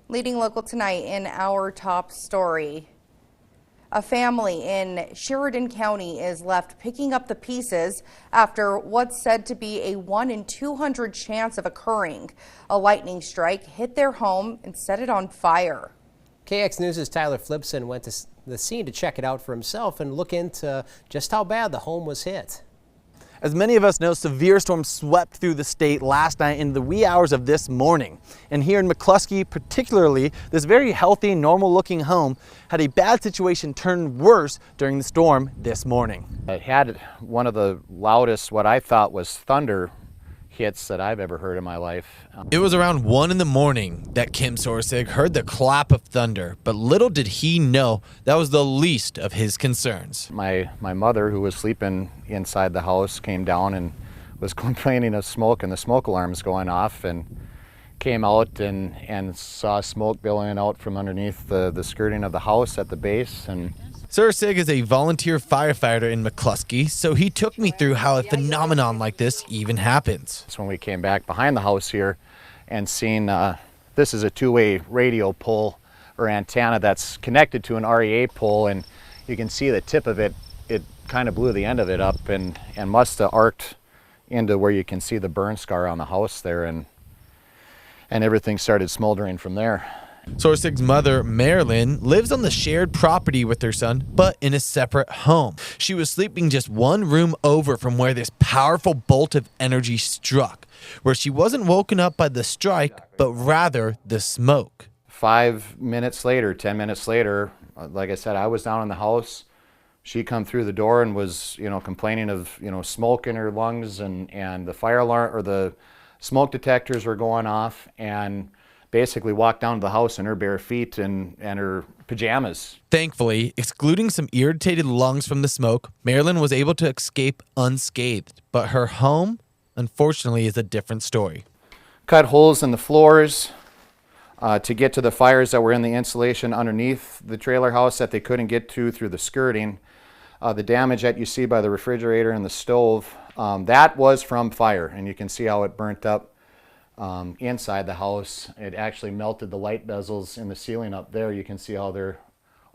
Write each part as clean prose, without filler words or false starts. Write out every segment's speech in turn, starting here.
Leading local tonight in our top story. A family in Sheridan County is left picking up the pieces after what's said to be a 1 in 200 chance of occurring. A lightning strike hit their home and set it on fire. KX News' Tyler Flipson went to the scene to check it out for himself and look into just how bad the home was hit. As many of us know, severe storms swept through the state last night into the wee hours of this morning. And here in McClusky particularly, this very healthy, normal-looking home had a bad situation turn worse during the storm this morning. It had one of the loudest, what I thought was thunder hits that I've ever heard in my life. It was around 1 in the morning that Kim Sorsig heard the clap of thunder, but little did he know that was the least of his concerns. My mother, who was sleeping inside the house, came down and was complaining of smoke, and the smoke alarms going off, and came out and saw smoke billowing out from underneath the skirting of the house at the base. And Sorsig is a volunteer firefighter in McClusky, so he took me through how a phenomenon like this even happens. That's when we came back behind the house here and seen this is a two-way radio pole or antenna that's connected to an REA pole, and you can see the tip of it. It kind of blew the end of it up and must have arced into where you can see the burn scar on the house there, and everything started smoldering from there. Sorsig's mother, Marilyn, lives on the shared property with her son, but in a separate home. She was sleeping just one room over from where this powerful bolt of energy struck, where she wasn't woken up by the strike, but rather the smoke. 5 minutes later, 10 minutes later, like I said, I was down in the house. She come through the door and was, complaining of, smoke in her lungs, and the fire alarm or the smoke detectors were going off, and basically walked down to the house in her bare feet and her pajamas. Thankfully, excluding some irritated lungs from the smoke, Marilyn was able to escape unscathed. But her home, unfortunately, is a different story. Cut holes in the floors to get to the fires that were in the insulation underneath the trailer house that they couldn't get to through the skirting. The damage that you see by the refrigerator and the stove, that was from fire, and you can see how it burnt up. Inside the house. It actually melted the light bezels in the ceiling up there. You can see how they're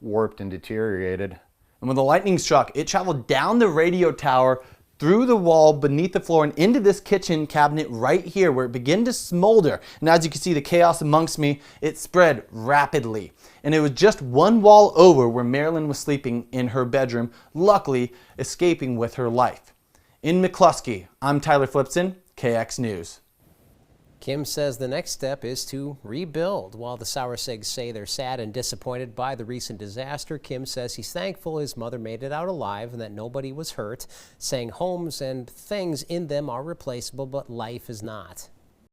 warped and deteriorated. And when the lightning struck, it traveled down the radio tower, through the wall, beneath the floor, and into this kitchen cabinet right here, where it began to smolder. And as you can see, the chaos amongst me, it spread rapidly. And it was just one wall over where Marilyn was sleeping in her bedroom, luckily escaping with her life. In McClusky, I'm Tyler Flipson, KX News. Kim says the next step is to rebuild. While the Soursigs say they're sad and disappointed by the recent disaster, Kim says he's thankful his mother made it out alive and that nobody was hurt, saying homes and things in them are replaceable, but life is not.